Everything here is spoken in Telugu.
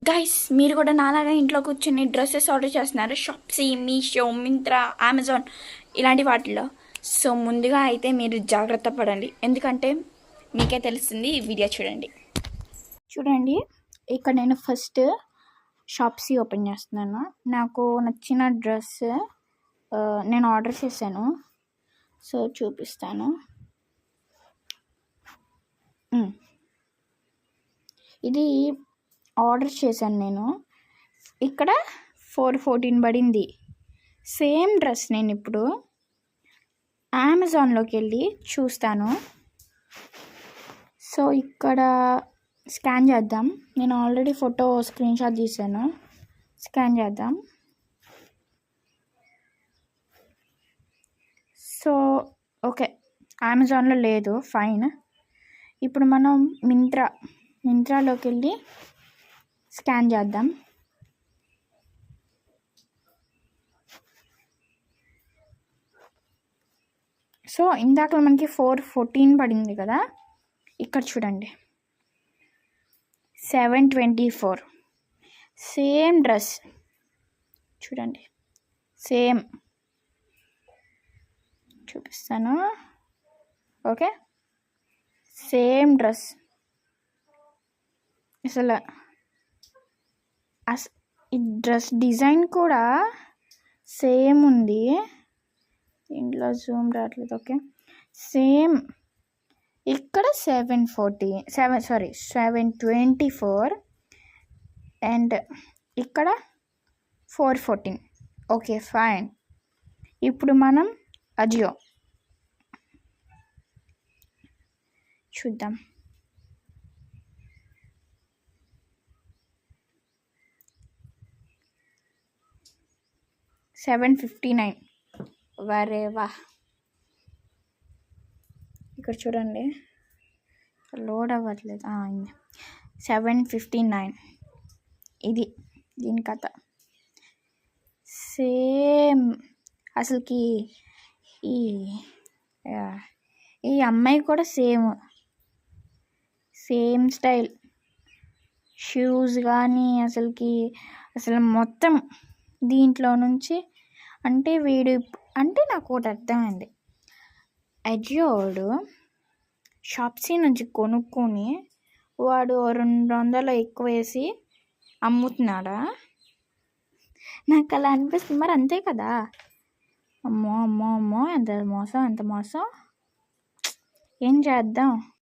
గైస్ మీరు కూడా నాలాగా ఇంట్లో కూర్చొని డ్రెస్సెస్ ఆర్డర్ చేస్తున్నారు షాప్సీ మీషో మింత్రా అమెజాన్ ఇలాంటి వాటిల్లో. సో ముందుగా అయితే మీరు జాగ్రత్త పడండి, ఎందుకంటే మీకే తెలుస్తుంది. ఈ వీడియో చూడండి. ఇక్కడ నేను ఫస్ట్ షాప్సీ ఓపెన్ చేస్తున్నాను. నాకు నచ్చిన డ్రెస్ నేను ఆర్డర్ చేశాను. సో చూపిస్తాను. ఇది ఆర్డర్ చేశాను నేను. ఇక్కడ 414 పడింది. సేమ్ డ్రెస్ నేను ఇప్పుడు అమెజాన్లోకి వెళ్ళి చూస్తాను. సో ఇక్కడ స్కాన్ చేద్దాం. నేను ఆల్రెడీ ఫోటో స్క్రీన్ షాట్ తీసాను. స్కాన్ చేద్దాం. సో ఓకే, అమెజాన్లో లేదు, ఫైన్. ఇప్పుడు మనం మింత్రాలోకి వెళ్ళి స్కాన్ చేద్దాం. సో ఇందాక మనకి 414 పడింది కదా, ఇక్కడ చూడండి 724. సేమ్ డ్రెస్ చూడండి, సేమ్. చూపిస్తాను. Okay, same dress. అసలు ఈ డ్రెస్ డిజైన్ కూడా సేమ్ ఉంది. ఇంట్లో జూమ్ రావట్లేదు. Okay, same. ఇక్కడ 724 అండ్ ఇక్కడ 414. Okay fine. ఇప్పుడు మనం అజియో చూద్దాం. $759. వరే వా. ఇక్కడ చూడండి, లోడ్ అవ్వట్లేదు. 759. ఇది దీని కథ. సేమ్. అసలుకి ఈ అమ్మాయి కూడా సేమ్ స్టైల్. షూస్ కానీ అసలు మొత్తం దీంట్లో నుంచి అంటే నాకు ఒకటి అర్థమైంది. అజియోడు షాప్సీ నుంచి కొనుక్కొని వాడు 200 ఎక్కువ వేసి అమ్ముతున్నాడా? నాకు అలా అనిపిస్తుంది. మరి అంతే కదా. అమ్మో ఎంత మోసం. ఏం చేద్దాం.